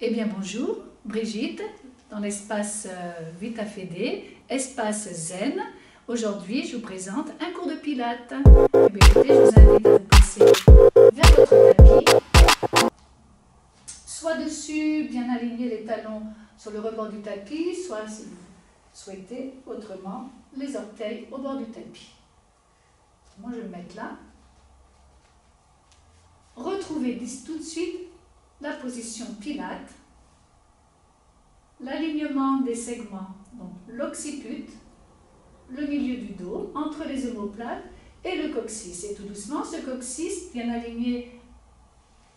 Eh bien bonjour, Brigitte, dans l'espace Vita Fede, espace zen. Aujourd'hui, je vous présente un cours de pilates. Eh bien, écoutez, je vous invite à vous placer vers votre tapis, soit dessus, bien aligner les talons sur le rebord du tapis, soit si vous souhaitez autrement, les orteils au bord du tapis. Moi, je vais me mettre là. Retrouvez tout de suite la position pilate, l'alignement des segments, donc l'occiput, le milieu du dos, entre les omoplates et le coccyx. Et tout doucement, ce coccyx bien aligné,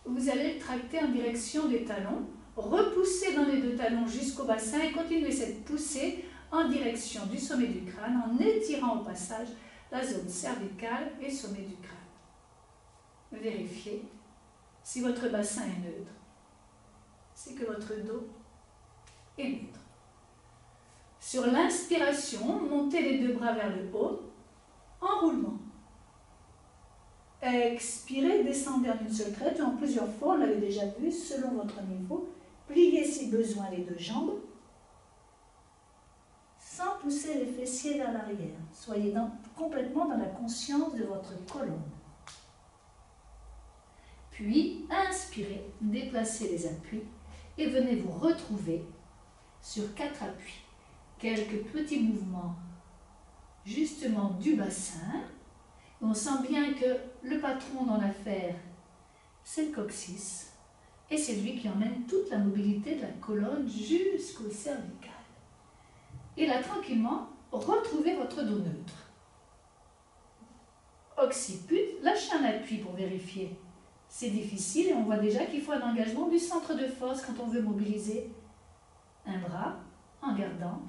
vous allez le tracter en direction des talons, repousser dans les deux talons jusqu'au bassin et continuer cette poussée en direction du sommet du crâne en étirant au passage la zone cervicale et sommet du crâne. Vérifiez si votre bassin est neutre, c'est que votre dos est neutre. Sur l'inspiration, montez les deux bras vers le haut, enroulement. Expirez, descendez en une seule traite ou en plusieurs fois, on l'avait déjà vu, selon votre niveau. Pliez si besoin les deux jambes, sans pousser les fessiers vers l'arrière. Soyez complètement dans la conscience de votre colonne. Puis, inspirez, déplacez les appuis et venez vous retrouver sur 4 appuis. Quelques petits mouvements justement du bassin. On sent bien que le patron dans l'affaire, c'est le coccyx et c'est lui qui emmène toute la mobilité de la colonne jusqu'au cervical. Et là, tranquillement, retrouvez votre dos neutre. Occiput, lâchez un appui pour vérifier. C'est difficile et on voit déjà qu'il faut un engagement du centre de force quand on veut mobiliser un bras en gardant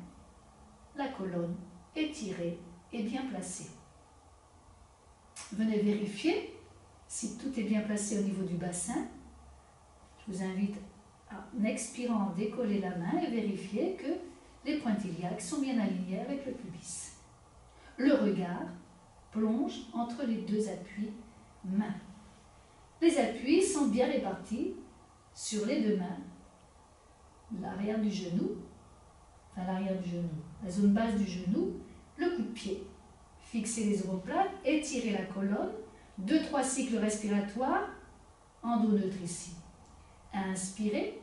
la colonne étirée et bien placée. Venez vérifier si tout est bien placé au niveau du bassin. Je vous invite à, en expirant, décoller la main et vérifier que les pointilliaques sont bien alignés avec le pubis. Le regard plonge entre les deux appuis mains. Les appuis sont bien répartis sur les deux mains, l'arrière du genou, la zone basse du genou, le coup de pied. Fixez les omoplates, étirez la colonne, 2-3 cycles respiratoires, en dos neutre ici. Inspirez,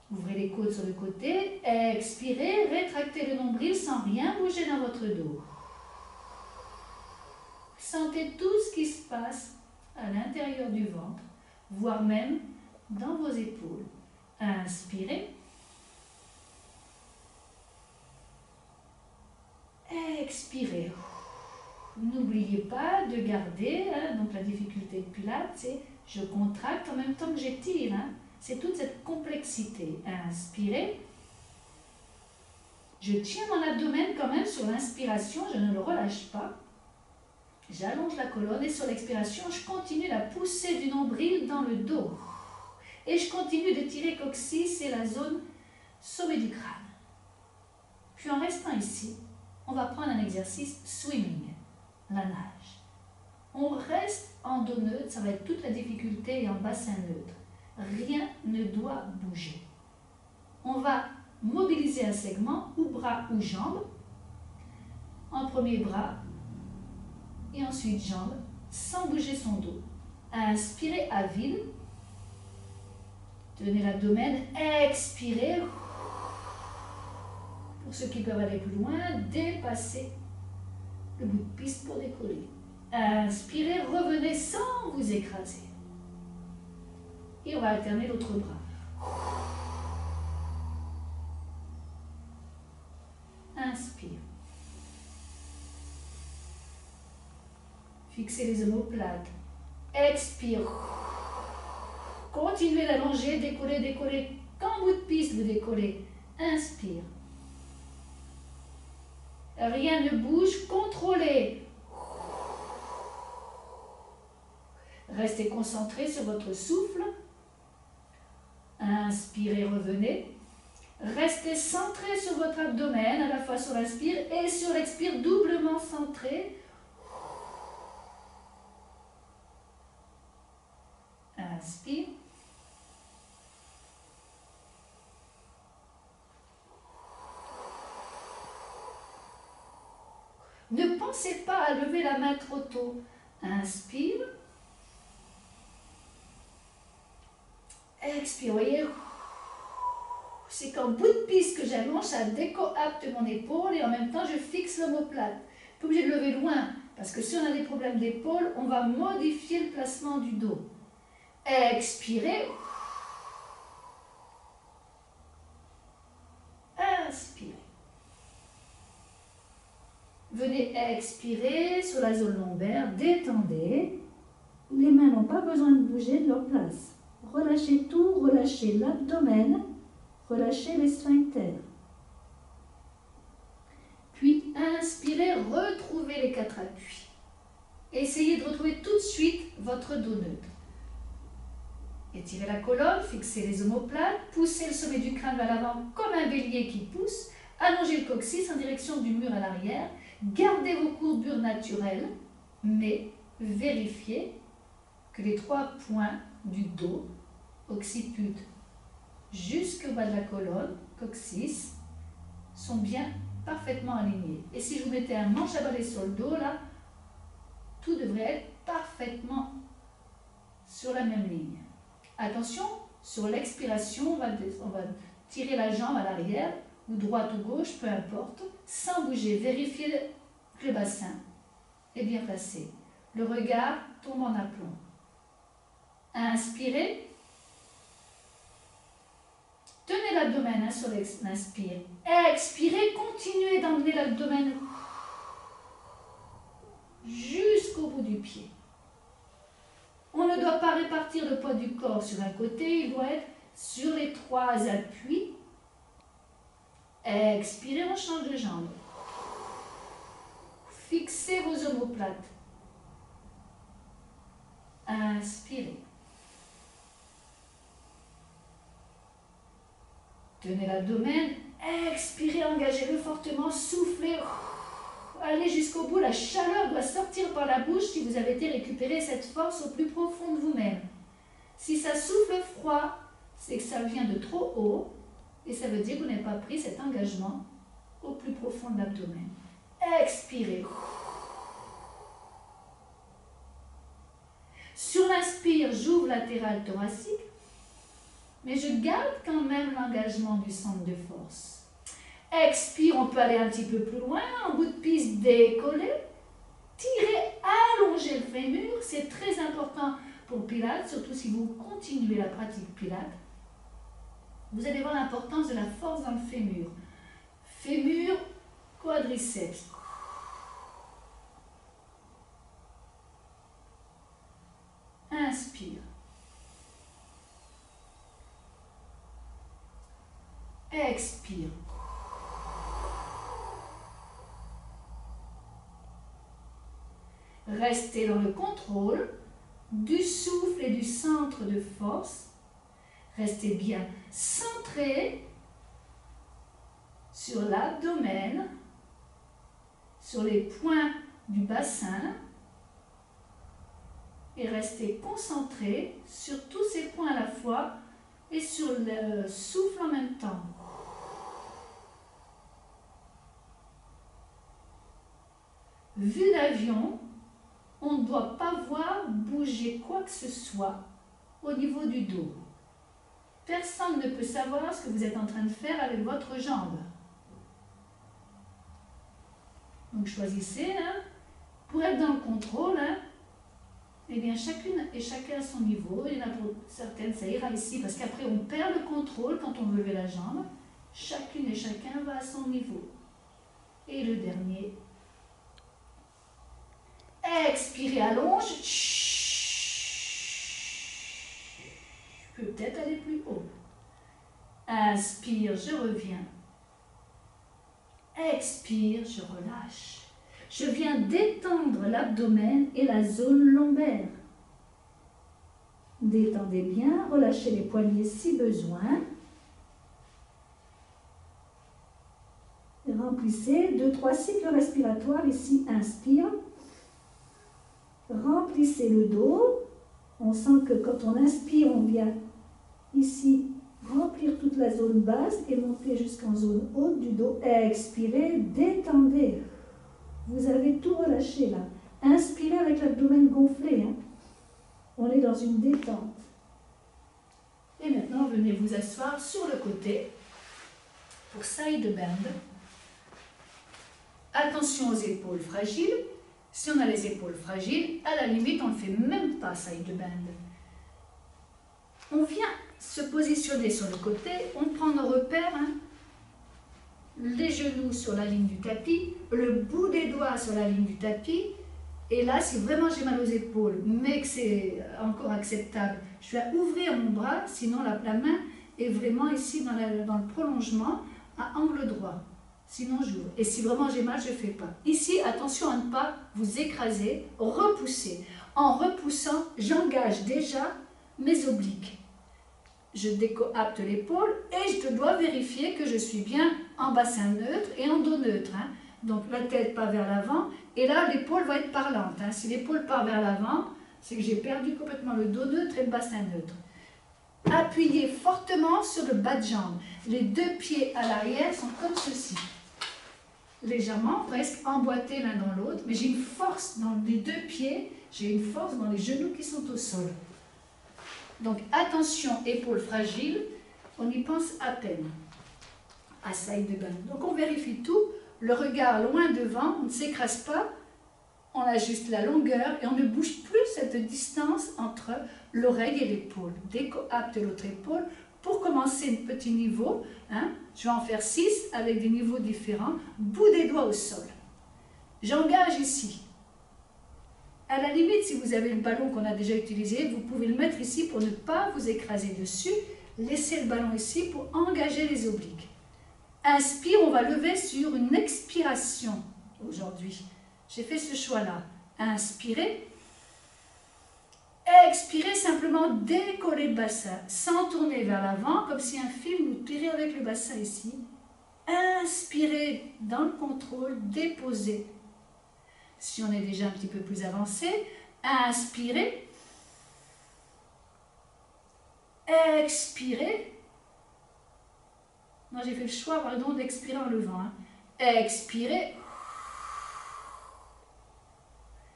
ouvrez les côtes sur le côté, expirez, rétractez le nombril sans rien bouger dans votre dos. Sentez tout ce qui se passe à l'intérieur du ventre, voire même dans vos épaules. Inspirez. Expirez. N'oubliez pas de garder, donc la difficulté de pilates, c'est je contracte en même temps que j'étire. C'est toute cette complexité. Inspirez. Je tiens mon abdomen quand même sur l'inspiration, je ne le relâche pas. J'allonge la colonne et sur l'expiration, je continue la poussée du nombril dans le dos. Et je continue de tirer coccyx et la zone sommet du crâne. Puis en restant ici, on va prendre un exercice swimming, la nage. On reste en dos neutre, ça va être toute la difficulté et en bassin neutre. Rien ne doit bouger. On va mobiliser un segment, ou bras ou jambes. En premier bras et ensuite jambes, sans bouger son dos. Inspirez à vide. Tenez l'abdomen, expirez. Pour ceux qui peuvent aller plus loin, dépassez le bout de piste pour décoller. Inspirez, revenez sans vous écraser. Et on va alterner l'autre bras. Inspire. Fixez les omoplates. Expire. Continuez d'allonger, décoller, décoller. Quand bout de piste vous décollez, inspire. Rien ne bouge, contrôlez. Restez concentré sur votre souffle. Inspirez, revenez. Restez centré sur votre abdomen, à la fois sur l'inspire et sur l'expire, doublement centré. Inspire. Ne pensez pas à lever la main trop tôt. Inspire. Expire, vous voyez, c'est qu'en bout de piste que j'allonge, ça décoapte mon épaule et en même temps je fixe l'omoplate. Pas obligé de lever loin, parce que si on a des problèmes d'épaule, on va modifier le placement du dos. Expirez. Inspirez. Venez expirer sur la zone lombaire, détendez. Les mains n'ont pas besoin de bouger de leur place. Relâchez tout, relâchez l'abdomen, relâchez les sphincters. Puis inspirez, retrouvez les 4 appuis. Essayez de retrouver tout de suite votre dos neutre. Étirez la colonne, fixez les omoplates, poussez le sommet du crâne vers l'avant comme un bélier qui pousse, allongez le coccyx en direction du mur à l'arrière, gardez vos courbures naturelles, mais vérifiez que les 3 points du dos, occiput jusqu'au bas de la colonne, coccyx, sont bien parfaitement alignés. Et si je vous mettais un manche à balai sur le dos, là, tout devrait être parfaitement sur la même ligne. Attention, sur l'expiration, on va tirer la jambe à l'arrière, ou droite ou gauche, peu importe, sans bouger. Vérifiez que le bassin est bien placé. Le regard tombe en aplomb. Inspirez. Tenez l'abdomen sur l'inspire. Expirez, continuez d'emmener l'abdomen jusqu'au bout du pied. On ne doit pas répartir le poids du corps sur un côté, il doit être sur les 3 appuis. Expirez, on change de jambe. Fixez vos omoplates. Inspirez. Tenez l'abdomen, expirez, engagez-le fortement, soufflez. Allez jusqu'au bout, la chaleur doit sortir par la bouche si vous avez été récupérer cette force au plus profond de vous-même. Si ça souffle froid, c'est que ça vient de trop haut et ça veut dire que vous n'avez pas pris cet engagement au plus profond de l'abdomen. Expirez. Sur l'inspire, j'ouvre latéral thoracique, mais je garde quand même l'engagement du centre de force. Expire, on peut aller un petit peu plus loin, en bout de piste, décoller, tirer, allonger le fémur, c'est très important pour le Pilates, surtout si vous continuez la pratique Pilates. Vous allez voir l'importance de la force dans le fémur. Fémur, quadriceps. Inspire. Expire. Restez dans le contrôle du souffle et du centre de force. Restez bien centré sur l'abdomen, sur les points du bassin et restez concentré sur tous ces points à la fois et sur le souffle en même temps. Vue d'avion, on ne doit pas voir bouger quoi que ce soit au niveau du dos. Personne ne peut savoir ce que vous êtes en train de faire avec votre jambe. Donc choisissez, hein, pour être dans le contrôle, hein, eh bien chacune et chacun à son niveau. Il y en a pour certaines, ça ira ici, parce qu'après on perd le contrôle quand on veut lever la jambe. Chacune et chacun va à son niveau. Et le dernier. Expirez, allonge. Je peux peut-être aller plus haut. Inspire, je reviens. Expire, je relâche. Je viens d'étendre l'abdomen et la zone lombaire. Détendez bien, relâchez les poignets si besoin. Remplissez 2-3 cycles respiratoires ici. Inspire. Remplissez le dos. On sent que quand on inspire, on vient ici remplir toute la zone basse et monter jusqu'en zone haute du dos. Expirez, détendez. Vous avez tout relâché là. Inspirez avec l'abdomen gonflé. Hein. On est dans une détente. Et maintenant, venez vous asseoir sur le côté pour side bend. Attention aux épaules fragiles. Si on a les épaules fragiles, à la limite, on ne fait même pas side bend. On vient se positionner sur le côté, on prend nos repères, hein. Les genoux sur la ligne du tapis, le bout des doigts sur la ligne du tapis. Et là, si vraiment j'ai mal aux épaules, mais que c'est encore acceptable, je vais ouvrir mon bras, sinon la main est vraiment ici dans le prolongement, à angle droit. Sinon, j'ouvre. Et si vraiment j'ai mal, je ne fais pas. Ici, attention à ne pas vous écraser, repousser. En repoussant, j'engage déjà mes obliques. Je décoapte l'épaule et je dois vérifier que je suis bien en bassin neutre et en dos neutre. Hein. Donc la tête pas vers l'avant et là l'épaule va être parlante. Hein. Si l'épaule part vers l'avant, c'est que j'ai perdu complètement le dos neutre et le bassin neutre. Appuyez fortement sur le bas de jambe. Les deux pieds à l'arrière sont comme ceci. Légèrement, presque emboîtés l'un dans l'autre, mais j'ai une force dans les deux pieds, j'ai une force dans les genoux qui sont au sol. Donc attention, épaules fragiles, on y pense à peine. À side bend. Donc on vérifie tout, le regard loin devant, on ne s'écrase pas, on ajuste la longueur et on ne bouge plus cette distance entre l'oreille et l'épaule. Décoapte l'autre épaule. Pour commencer un petit niveau, hein, je vais en faire 6 avec des niveaux différents, bout des doigts au sol. J'engage ici. À la limite, si vous avez le ballon qu'on a déjà utilisé, vous pouvez le mettre ici pour ne pas vous écraser dessus. Laissez le ballon ici pour engager les obliques. Inspire, on va lever sur une expiration aujourd'hui. J'ai fait ce choix-là. Inspirez. Expirez, simplement décoller le bassin, sans tourner vers l'avant, comme si un fil nous tirait avec le bassin ici. Inspirez dans le contrôle, déposez. Si on est déjà un petit peu plus avancé, inspirez. Expirez. Moi, j'ai fait le choix, pardon, d'expirer en levant. Hein. Expirez.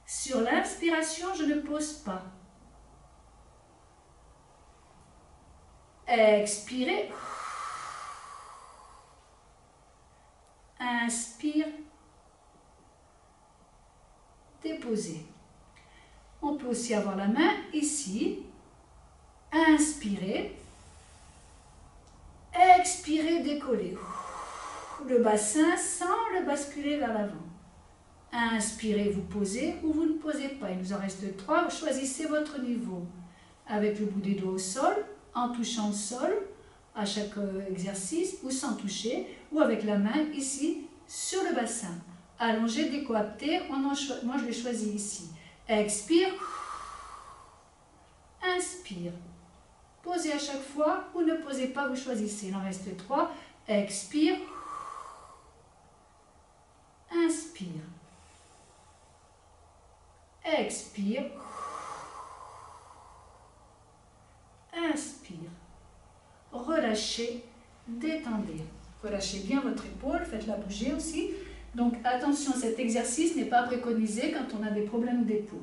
Sur l'inspiration, je ne pose pas. Expirez. Inspire. Déposez. On peut aussi avoir la main ici. Inspirez. Expirez, décollez. Le bassin sans le basculer vers l'avant. Inspirez, vous posez ou vous ne posez pas. Il nous en reste 3. Vous choisissez votre niveau. Avec le bout des doigts au sol, en touchant le sol à chaque exercice ou sans toucher, ou avec la main ici sur le bassin. Allongé, décoapté, moi je l'ai choisi ici. Expire, inspire. Posez à chaque fois ou ne posez pas, vous choisissez. Il en reste 3. Expire, inspire. Expire, inspire. Relâchez, détendez. Relâchez bien votre épaule, faites-la bouger aussi. Donc attention, cet exercice n'est pas préconisé quand on a des problèmes d'épaule.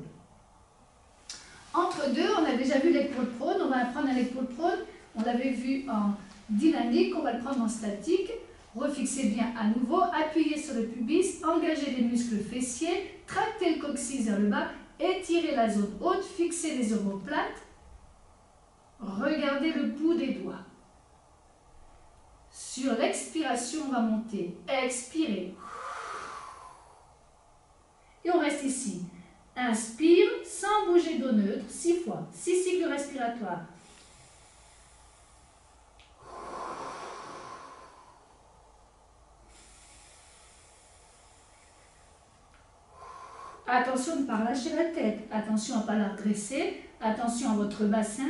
Entre deux, on a déjà vu l'épaule prone, on va apprendre à l'épaule prone. On l'avait vu en dynamique, on va le prendre en statique. Refixez bien à nouveau, appuyez sur le pubis, engagez les muscles fessiers, tractez le coccyx vers le bas, étirez la zone haute, fixez les omoplates. Regardez le bout des doigts. Sur l'expiration, on va monter. Expirez. Et on reste ici. Inspire sans bouger dos neutre, 6 fois. 6 cycles respiratoires. Attention de ne pas relâcher la tête. Attention à ne pas la redresser. Attention à votre bassin.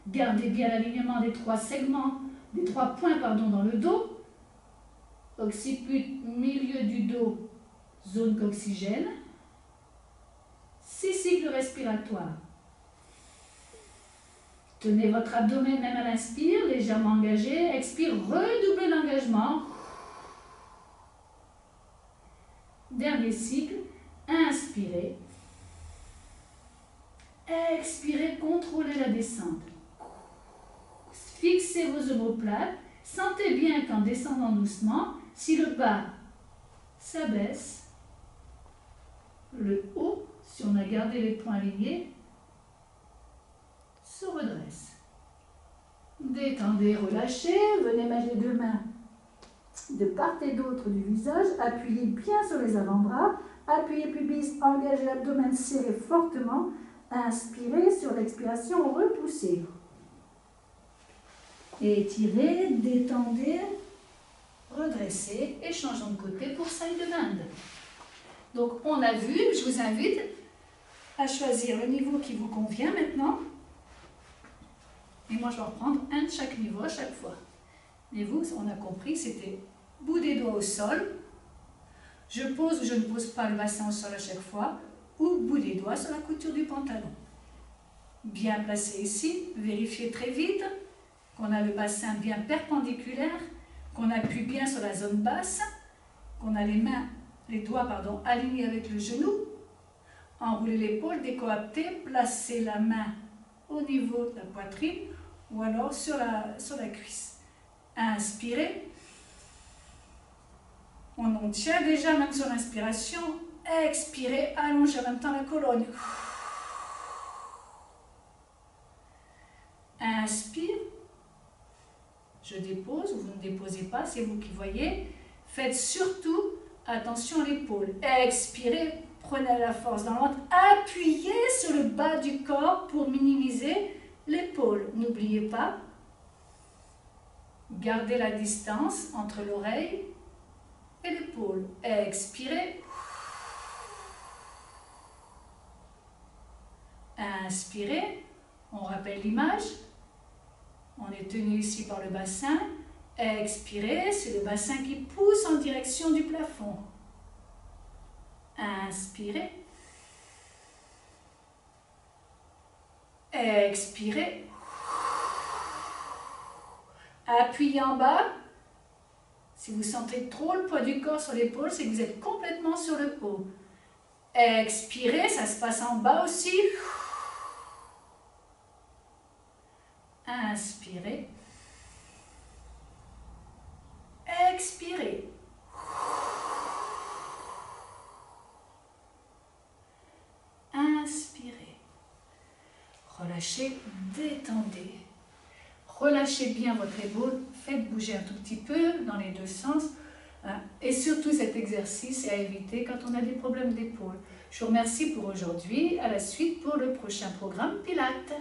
Gardez bien l'alignement des 3 segments, des 3 points dans le dos. Occiput, milieu du dos, zone coccygène. 6 cycles respiratoires. Tenez votre abdomen même à l'inspire, légèrement engagé. Expire, redoublez l'engagement. Dernier cycle. Inspirez. Expirez, contrôlez la descente. Fixez vos omoplates. Sentez bien qu'en descendant doucement, si le bas s'abaisse, le haut, si on a gardé les points alignés, se redresse. Détendez, relâchez. Venez mettre les deux mains de part et d'autre du visage. Appuyez bien sur les avant-bras. Appuyez pubis, engagez l'abdomen, serrez fortement. Inspirez, sur l'expiration, repoussez. Étirez, détendez, redressez et changeons de côté pour side bend. Donc on a vu, je vous invite à choisir le niveau qui vous convient maintenant. Et moi je vais reprendre un de chaque niveau à chaque fois. Et vous, on a compris, c'était bout des doigts au sol. Je pose ou je ne pose pas le bassin au sol à chaque fois. Ou bout des doigts sur la couture du pantalon. Bien placé ici, vérifiez très vite qu'on a le bassin bien perpendiculaire, qu'on appuie bien sur la zone basse, qu'on a les doigts alignés avec le genou. Enroulez l'épaule, décoaptez, placez la main au niveau de la poitrine ou alors sur la cuisse. Inspirez. On en tient déjà même sur l'inspiration. Expirez, allongez en même temps la colonne. Inspire. Je dépose ou vous ne déposez pas, c'est vous qui voyez. Faites surtout attention à l'épaule. Expirez, prenez la force dans le ventre. Appuyez sur le bas du corps pour minimiser l'épaule. N'oubliez pas, gardez la distance entre l'oreille et l'épaule. Expirez. Inspirez. On rappelle l'image. On est tenu ici par le bassin. Expirez, c'est le bassin qui pousse en direction du plafond. Inspirez. Expirez. Appuyez en bas. Si vous sentez trop le poids du corps sur l'épaule, c'est que vous êtes complètement sur le haut. Expirez, ça se passe en bas aussi. Inspirez. Expirez. Inspirez. Relâchez, détendez. Relâchez bien votre épaule, faites bouger un tout petit peu dans les deux sens. Et surtout cet exercice est à éviter quand on a des problèmes d'épaule. Je vous remercie pour aujourd'hui. À la suite pour le prochain programme Pilates.